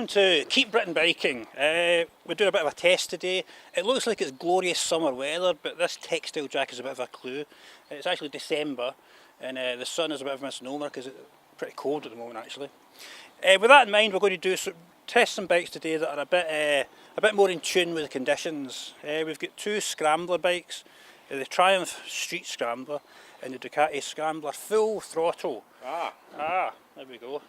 to Keep Britain Biking. We're doing a bit of a test today. It looks like it's glorious summer weather, but this textile jacket is a bit of a clue. It's actually December, and the sun is a bit of a misnomer because it's pretty cold at the moment actually. With that in mind, we're going to test some bikes today that are a bit more in tune with the conditions. We've got two Scrambler bikes, the Triumph Street Scrambler and the Ducati Scrambler Full Throttle. There we go.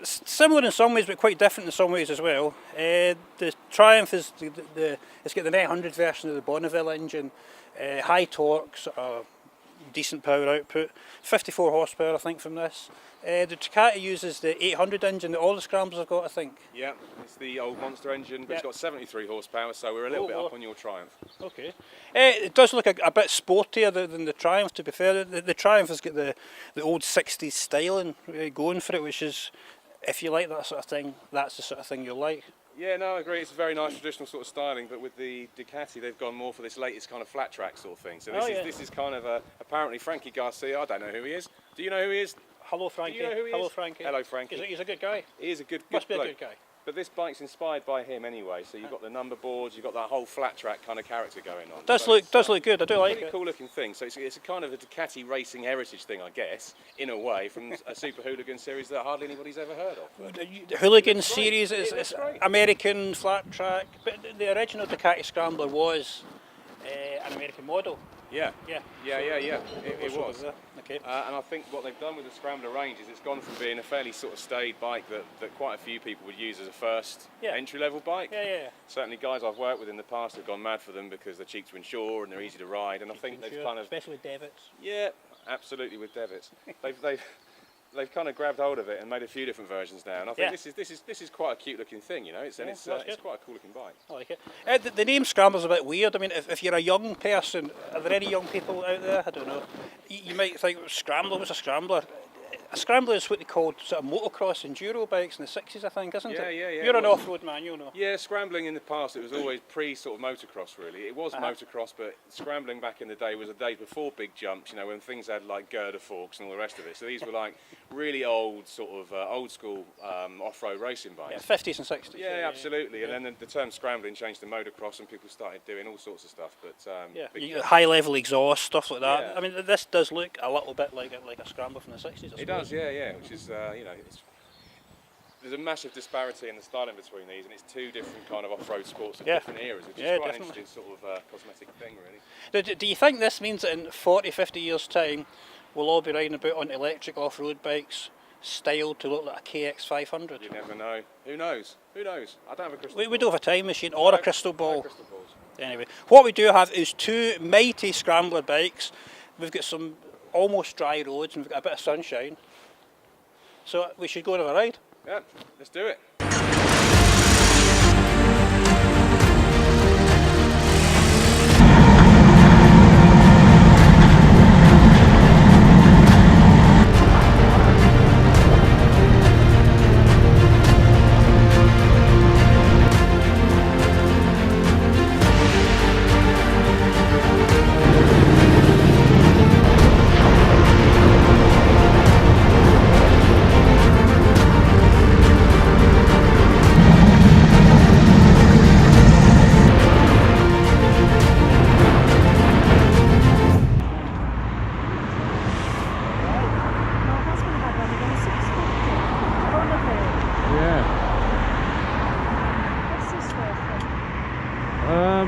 Similar in some ways, but quite different in some ways as well. The Triumph is it's got the 900 version of the Bonneville engine, high torque, sort of decent power output, 54 horsepower I think from this. The Ducati uses the 800 engine that all the Scramblers have got, I think. Yeah, it's the old monster engine, but it's got 73 horsepower, so we're a little bit up on your Triumph. Okay. It does look a bit sportier than the Triumph, to be fair. The Triumph has got the old 60s styling going for it, which is, if you like that sort of thing, that's the sort of thing you'll like. Yeah, no, I agree. It's a very nice traditional sort of styling, but with the Ducati, they've gone more for this latest kind of flat track sort of thing. So this is kind of apparently Frankie Garcia. I don't know who he is. Do you know who he is? Hello, Frankie. Do you know who he Hello, is? Frankie. Hello, Frankie. He's a good guy. He is a good Must be bloke. a good guy. But this bike's inspired by him anyway, so you've got the number boards, you've got that whole flat track kind of character going on. Does look good, I do like it. Really cool looking thing, so it's a kind of a Ducati racing heritage thing, I guess, in a way, from a Super Hooligan series that hardly anybody's ever heard of. The Hooligan series is American flat track, but the original Ducati Scrambler was an American model. Yeah. It was. Okay. And I think what they've done with the Scrambler range is it's gone from being a fairly sort of staid bike that quite a few people would use as a first entry-level bike. Yeah. Certainly guys I've worked with in the past have gone mad for them because they're cheap to insure and they're easy to ride, and I think they've kind of... Especially with Devitt's. Yeah, absolutely with Devitt's. They've kind of grabbed hold of it and made a few different versions now, and I think this is quite a cute looking thing, you know. It's quite a cool looking bike. I like it. The name Scrambler's a bit weird. I mean, if you're a young person, are there any young people out there? I don't know. You might think Scrambler was a Scrambler. A Scrambler is what they called sort of motocross enduro bikes in the 60s, I think, isn't it? Yeah. You're an off-road man, you know. Yeah, scrambling in the past, it was always pre-sort of motocross, really. It was motocross, but scrambling back in the day was the days before big jumps, you know, when things had like girder forks and all the rest of it. So these were like really old, sort of old school off-road racing bikes. Yeah, 50s and 60s. Yeah, absolutely. And then the term scrambling changed to motocross, and people started doing all sorts of stuff. But high-level exhaust, stuff like that. Yeah. I mean, this does look a little bit like a Scrambler from the 60s. It does, yeah, which is, you know, there's a massive disparity in the styling between these, and it's two different kind of off-road sports of different eras, which is quite an interesting sort of cosmetic thing, really. Do you think this means that in 40, 50 years' time, we'll all be riding about on electric off-road bikes, styled to look like a KX500? You never know. Who knows? I don't have a crystal ball. We don't have a time machine or a crystal ball. Anyway, what we do have is two mighty Scrambler bikes. We've got some almost dry roads and we've got a bit of sunshine. So we should go and have a ride. Yeah, let's do it.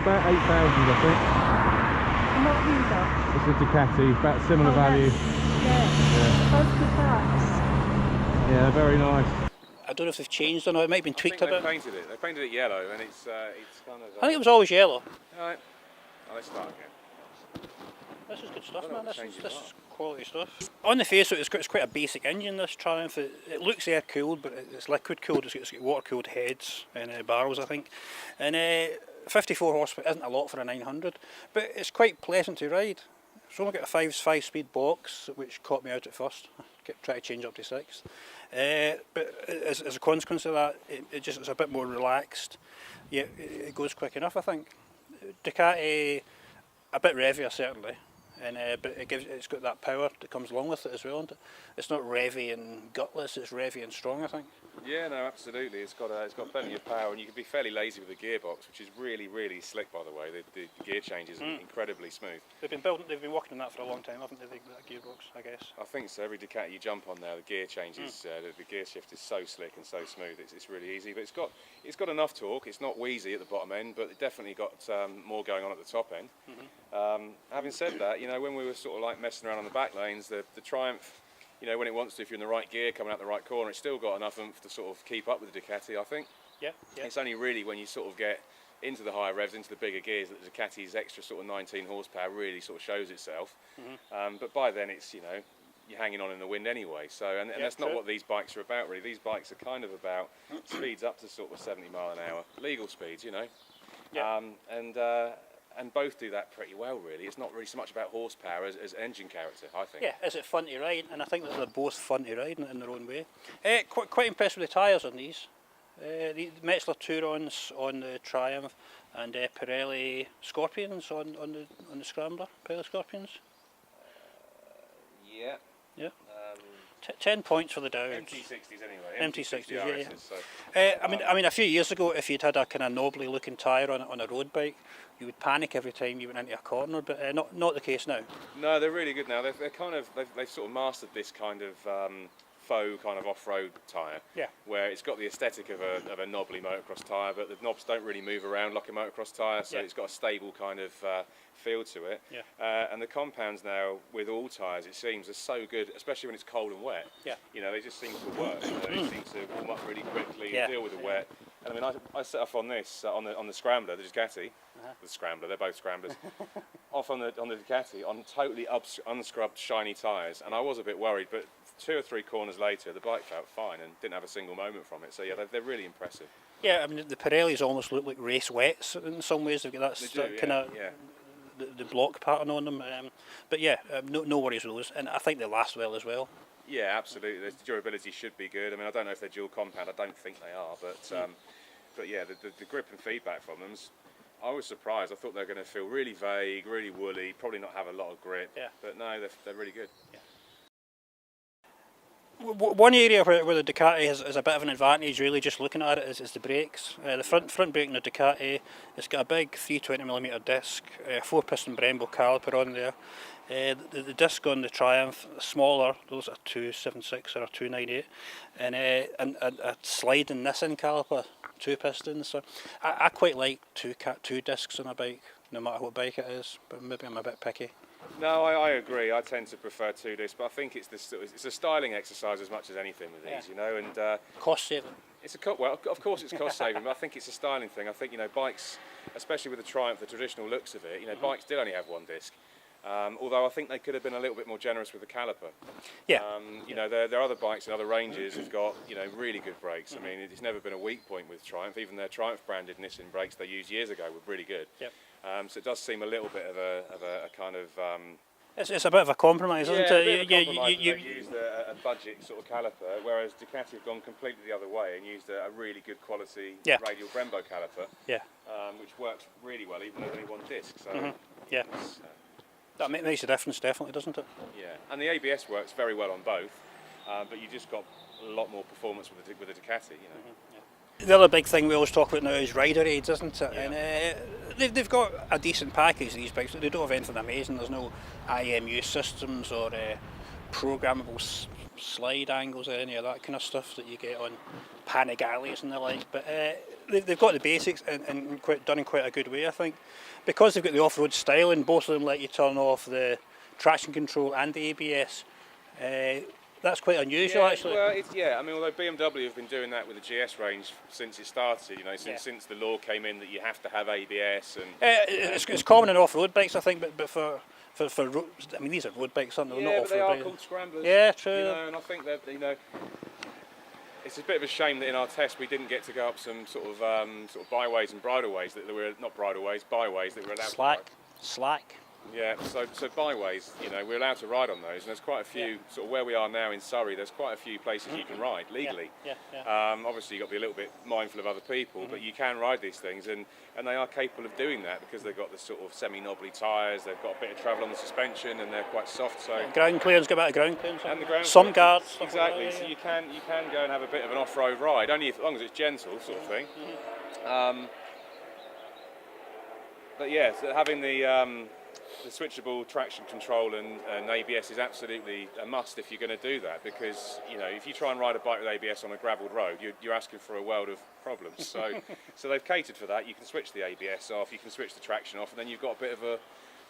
About 8,000, I think. Not either. It's a Ducati, about similar value. Both good bikes. Yeah, they're very nice. I don't know if they've changed or not. It might have been tweaked a bit. They painted it yellow, and it's kind of... I think it was always yellow. Alright, let's start again. This is good stuff, man. This is quality stuff. On the face of it, it's quite a basic engine, this Triumph. It looks air cooled, but it's liquid cooled. It's got water cooled heads and barrels, I think. And 54 horsepower isn't a lot for a 900, but it's quite pleasant to ride. It's only got a 5-speed box, which caught me out at first. I kept trying to change up to 6. But as a consequence of that, it's a bit more relaxed. Yeah, it goes quick enough, I think. Ducati, a bit revvier certainly. and but it's got that power that comes along with it as well. And it's not revvy and gutless; it's revvy and strong, I think. Yeah, no, absolutely. It's got plenty of power, and you can be fairly lazy with the gearbox, which is really, really slick, by the way. The gear changes are incredibly smooth. They've been working on that for a long time, haven't they? That gearbox, I guess. I think so. Every Ducati you jump on now, the gear changes, the gear shift is so slick and so smooth. It's really easy, but it's got enough torque. It's not wheezy at the bottom end, but it definitely got more going on at the top end. Having said that, you know, when we were sort of like messing around on the back lanes, the Triumph, you know, when it wants to, if you're in the right gear coming out the right corner, it's still got enough oomph to sort of keep up with the Ducati, I think. Yeah. It's only really when you sort of get into the higher revs, into the bigger gears, that the Ducati's extra sort of 19 horsepower really sort of shows itself. But by then it's, you know, you're hanging on in the wind anyway. So, and that's not what these bikes are about, really. These bikes are kind of about speeds up to sort of 70 mile an hour, legal speeds, you know. Yeah. And both do that pretty well, really. It's not really so much about horsepower as engine character, I think. Yeah, is it fun to ride? And I think that they're both fun to ride in their own way. Quite impressed with the tyres on these. The Metzler Turons on the Triumph, and Pirelli Scorpions on the Scrambler. Pirelli Scorpions. Yeah. Yeah. 10 points for the Dowds. MT60s anyway. MT60s, yeah. RSs, so. I mean, a few years ago, if you'd had a kind of knobbly looking tyre on a road bike, you would panic every time you went into a corner. But not the case now. No, they're really good now. They've sort of mastered this kind of faux kind of off-road tyre. Yeah. Where it's got the aesthetic of a knobbly motocross tyre, but the knobs don't really move around like a motocross tyre, so it's got a stable kind of feel to it. Yeah. And the compounds now with all tyres, it seems, are so good, especially when it's cold and wet. Yeah. You know, they just seem to work. You know, they seem to warm up really quickly, deal with the wet. And I mean, I set off on this on the Scrambler, the Ducati, the Scrambler. They're both Scramblers. Off on the Ducati on totally unscrubbed, shiny tyres, and I was a bit worried, but 2 or 3 corners later, the bike felt fine and didn't have a single moment from it. So yeah, they're really impressive. Yeah, I mean, the Pirellis almost look like race wets in some ways. They've got that kind of the block pattern on them. But yeah, no worries with those, and I think they last well as well. Yeah, absolutely. The durability should be good. I mean, I don't know if they're dual compound. I don't think they are, but yeah, the grip and feedback from them's. I was surprised. I thought they were going to feel really vague, really woolly, probably not have a lot of grip. Yeah. But no, they're really good. Yeah. One area where the Ducati has a bit of an advantage, really, just looking at it, is the brakes. The front brake in the Ducati, it's got a big 320mm disc, 4-piston Brembo caliper on there. The disc on the Triumph, smaller, those are 276 or 298, and a sliding Nissan caliper, 2 pistons. So I quite like two discs on a bike, no matter what bike it is, but maybe I'm a bit picky. No, I agree. I tend to prefer 2 discs, but I think it's a styling exercise as much as anything with these, you know. And cost saving. Well, of course it's cost saving, but I think it's a styling thing. I think, you know, bikes, especially with the Triumph, the traditional looks of it, you know, bikes did only have 1 disc. Although I think they could have been a little bit more generous with the caliper. Yeah. You know, there are other bikes in other ranges who've got, you know, really good brakes. I mean, it's never been a weak point with Triumph. Even their Triumph branded Nissan brakes they used years ago were really good. Yep. So it does seem a little bit of a kind of. It's a bit of a compromise, isn't it? You used a budget sort of caliper, whereas Ducati have gone completely the other way and used a really good quality radial Brembo caliper, which works really well, even though there's only 1 disc. So that makes a difference, definitely, doesn't it? Yeah, and the ABS works very well on both, but you just got a lot more performance with the Ducati, you know. The other big thing we always talk about now is rider aids, isn't it? Yeah. And they've got a decent package, these bikes. They don't have anything amazing. There's no IMU systems or programmable slide angles or any of that kind of stuff that you get on Panagallis and the like. But they've got the basics and done in quite a good way, I think. Because they've got the off-road styling, both of them let you turn off the traction control and the ABS. That's quite unusual, actually. Well, I mean, although BMW have been doing that with the GS range since it started, you know, since the law came in that you have to have ABS and. It's common in off-road bikes, I think, but for I mean, these are road bikes, aren't they? Yeah, not but off-road they are bikes. called Scramblers. Yeah, true. You know, and I think that, you know, it's a bit of a shame that in our test we didn't get to go up some sort of byways and bridleways that were not bridleways, byways that were allowed. Slack. Yeah, so byways, you know, we're allowed to ride on those, and there's quite a few, sort of where we are now in Surrey, there's quite a few places you can ride legally. Obviously you've got to be a little bit mindful of other people, but you can ride these things, and they are capable of doing that because they've got the sort of semi-knobbly tyres, they've got a bit of travel on the suspension, and they're quite soft, so... Ground clearance, got a bit of ground clearance. And the ground some clearance, guards. Stuff exactly, like that, so you can go and have a bit of an off-road ride, only as long as it's gentle, sort of thing. But yeah, so having the switchable traction control and ABS is absolutely a must if you're going to do that, because you know, if you try and ride a bike with ABS on a gravelled road, you're asking for a world of problems. So they've catered for that. You can switch the ABS off, you can switch the traction off, and then you've got a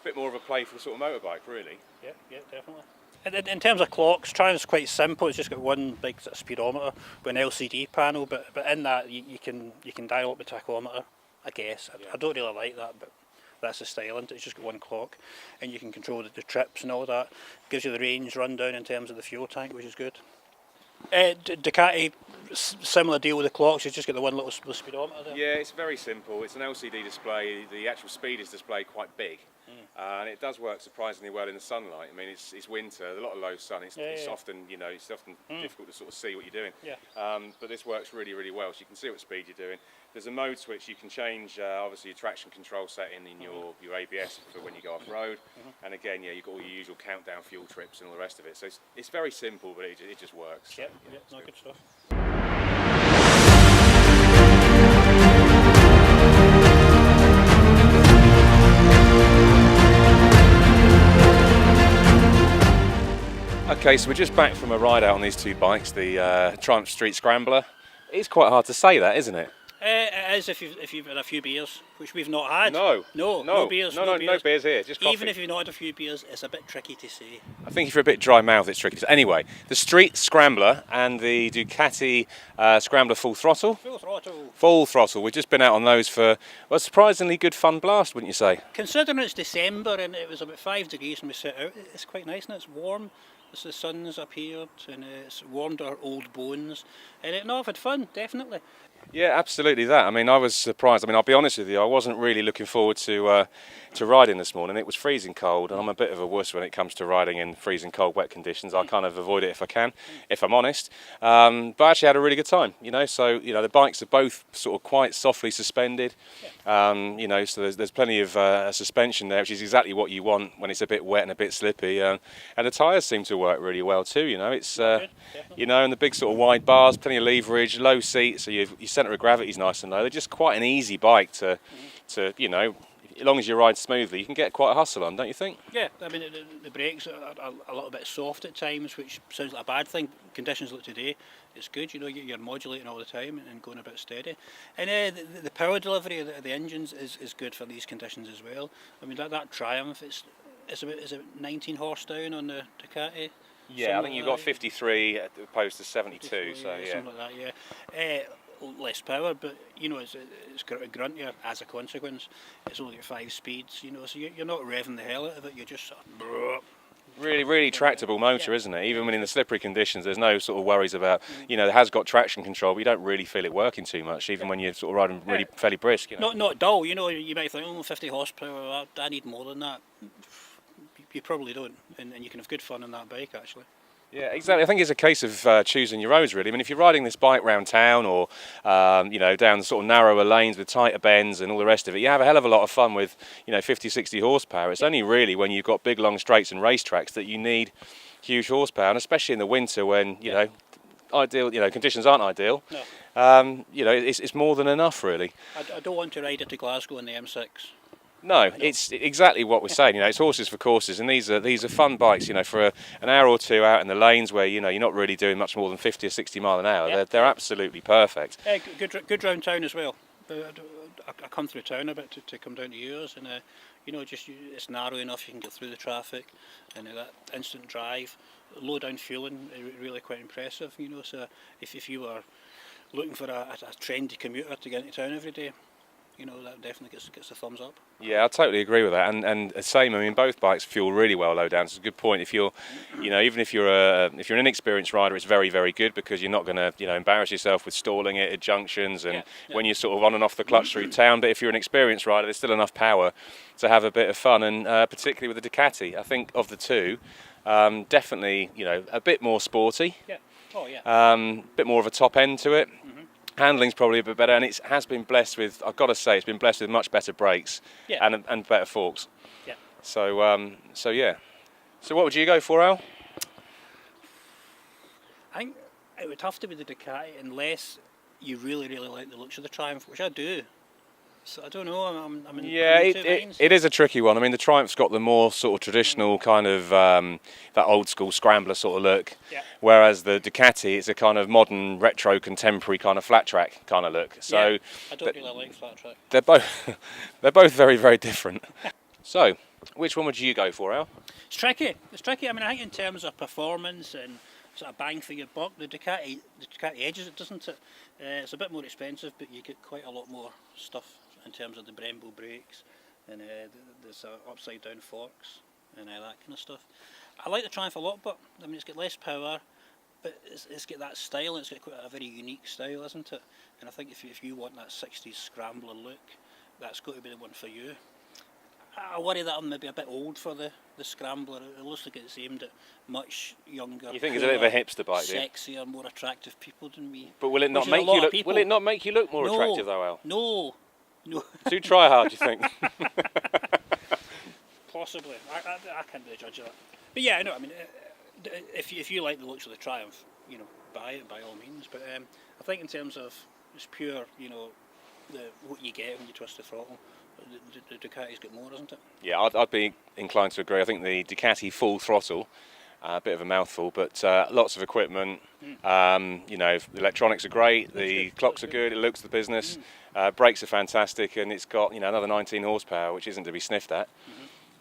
bit more of a playful sort of motorbike, really. Yeah, definitely. In terms of clocks, Triumph's quite simple. It's just got one big sort of speedometer with an LCD panel, but in that you can dial up the tachometer, I guess. I don't really like that, but that's the style, and it's just got one clock, and you can control the trips and all that. Gives you the range rundown in terms of the fuel tank, which is good. Ducati, similar deal with the clocks. You've just got the one little speedometer there. Yeah, it's very simple. It's an LCD display. The actual speed is displayed quite big, and it does work surprisingly well in the sunlight. I mean, it's winter, a lot of low sun. It's often, you know, it's often difficult to sort of see what you're doing. But this works really, really well. So you can see what speed you're doing. There's a mode switch. You can change, obviously, your traction control setting in your ABS for when you go off road. And again, yeah, you've got all your usual countdown fuel trips and all the rest of it. So it's very simple, but it just works. Yeah, so, no, good stuff. Okay, so we're just back from a ride out on these two bikes, the Triumph Street Scrambler. It's quite hard to say that, isn't it? It is if you've had a few beers, which we've not had. No beers. No beers here, just coffee. Even if you've not had a few beers, it's a bit tricky to say. I think if you're a bit dry mouth, it's tricky. Anyway, the Street Scrambler and the Ducati Scrambler Full Throttle. Full Throttle. We've just been out on those for a surprisingly good fun blast, wouldn't you say? Considering it's December and it was about 5 degrees when we set out, it's quite nice and it's warm. The sun's appeared and it's warmed our old bones. And I've had fun, definitely. Yeah, absolutely that. I mean, I was surprised. I mean, I'll be honest with you, I wasn't really looking forward to riding this morning. It was freezing cold, and I'm a bit of a wuss when it comes to riding in freezing cold, wet conditions. I kind of avoid it if I can, if I'm honest. But I actually had a really good time, you know. So, you know, the bikes are both sort of quite softly suspended. You know, so there's plenty of suspension there, which is exactly what you want when it's a bit wet and a bit slippy. And the tyres seem to work really well too, you know. It's, you know, and the big sort of wide bars, plenty of leverage, low seat, so your centre of gravity is nice and low. They're just quite an easy bike to you know, as long as you ride smoothly, you can get quite a hustle on, don't you think? Yeah, I mean, the brakes are a little bit soft at times, which sounds like a bad thing. Conditions like today, it's good, you know, you're modulating all the time and going a bit steady. And the power delivery of the engines is good for these conditions as well. I mean, that Triumph, is it 19 horse down on the Ducati? Yeah, I think you've got 53 opposed to 72, so yeah. Something like that, yeah. Less power, but you know, it's gruntier as a consequence. It's only got 5 speeds, you know, so you're not revving the hell out of it, you're just sort of... Really, really tractable motor, isn't it? Even when in the slippery conditions, there's no sort of worries about, you know, it has got traction control, but you don't really feel it working too much, even when you're sort of riding really fairly brisk, you know. Not dull, you know, you might think, 50 horsepower, I need more than that. You probably don't, and you can have good fun on that bike, actually. Yeah, exactly. I think it's a case of choosing your roads, really. I mean, if you're riding this bike round town or, you know, down the sort of narrower lanes with tighter bends and all the rest of it, you have a hell of a lot of fun with, you know, 50, 60 horsepower. It's only really when you've got big, long straights and racetracks that you need huge horsepower, and especially in the winter when, you know, conditions aren't ideal. No. You know, it's more than enough, really. I don't want to ride it to Glasgow on the M6. No, it's exactly what we're saying. You know, it's horses for courses, and these are fun bikes. You know, for an hour or two out in the lanes where, you know, you're not really doing much more than 50 or 60 mile an hour. Yeah. They're absolutely perfect. Yeah, good round town as well. I come through town a bit to come down to yours, and you know, just it's narrow enough you can get through the traffic, and that instant drive, low down fueling, really quite impressive. You know, so if you were looking for a trendy commuter to get into town every day, you know, that definitely gets a thumbs up. Yeah, I totally agree with that, and the same. I mean, both bikes fuel really well low down. So it's a good point. If you're, you know, even if you're an inexperienced rider, it's very, very good because you're not going to, you know, embarrass yourself with stalling it at junctions and when you're sort of on and off the clutch through town. But if you're an experienced rider, there's still enough power to have a bit of fun, and particularly with the Ducati, I think of the two, definitely, you know, a bit more sporty. Yeah. Oh yeah. Bit more of a top end to it. Handling's probably a bit better, and it has been blessed with, I've got to say, it's been blessed with much better brakes and better forks. Yeah. So, so yeah. So what would you go for, Al? I think it would have to be the Ducati unless you really, really like the looks of the Triumph, which I do. So I don't know. I'm in it is a tricky one. I mean, the Triumph's got the more sort of traditional kind of that old school Scrambler sort of look, whereas the Ducati is a kind of modern, retro, contemporary kind of flat track kind of look. So I don't really like flat track. They're both very, very different. So, which one would you go for, Al? It's tricky. It's tricky. I mean, I think in terms of performance and sort of bang for your buck, the Ducati edges it, doesn't it? It's a bit more expensive, but you get quite a lot more stuff in terms of the Brembo brakes and there's upside down forks and that kind of stuff. I like the Triumph a lot, but I mean, it's got less power, but it's got that style, and it's got quite a very unique style, isn't it? And I think if you want that 60s Scrambler look, that's got to be the one for you. I worry that I'm maybe a bit old for the Scrambler. It looks like it's aimed at much younger. You think it's a bit of a hipster bike, do you? Sexier, more attractive people than me. But will it not make you look? Will it not make you look more attractive, though, Al? No. Too try hard, do you think? Possibly. I can't be a judge of that. But yeah, no. I mean, if you like the looks of the Triumph, you know, buy it by all means. But I think in terms of just pure, you know, what you get when you twist the throttle, the Ducati's got more, isn't it? Yeah, I'd be inclined to agree. I think the Ducati Full Throttle, a bit of a mouthful, but lots of equipment. You know, the electronics are great, the clocks are good, it looks the business, brakes are fantastic, and it's got, you know, another 19 horsepower, which isn't to be sniffed at.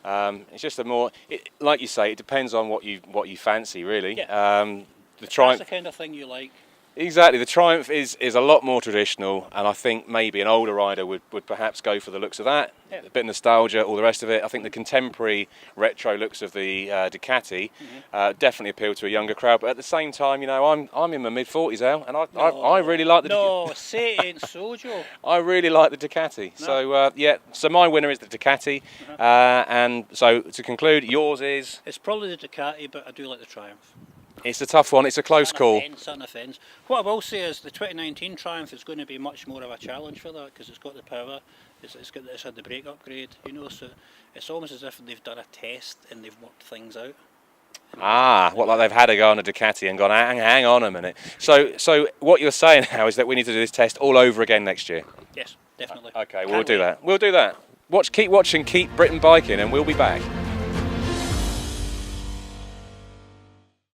It's just a more, like you say, it depends on what you fancy, really. The Triumph, that's the kind of thing you like. Exactly, the Triumph is a lot more traditional, and I think maybe an older rider would perhaps go for the looks of that, a bit of nostalgia, all the rest of it. I think the contemporary retro looks of the Ducati definitely appeal to a younger crowd, but at the same time, you know, I'm in my mid-40s, Al, and I really like the Ducati. No, say it ain't so, Joe. I really like the Ducati. No. So, so my winner is the Ducati, and so to conclude, yours is? It's probably the Ducati, but I do like the Triumph. It's a tough one, it's a close call. Offence. What I will say is the 2019 Triumph is going to be much more of a challenge for that, because it's got the power, it's had the brake upgrade, you know, so it's almost as if they've done a test and they've worked things out. Like they've had a go on a Ducati and gone, hang on a minute. So what you're saying now is that we need to do this test all over again next year? Yes, definitely. Okay, we'll do that. We'll do that. Keep watching, keep Britain Biking, and we'll be back.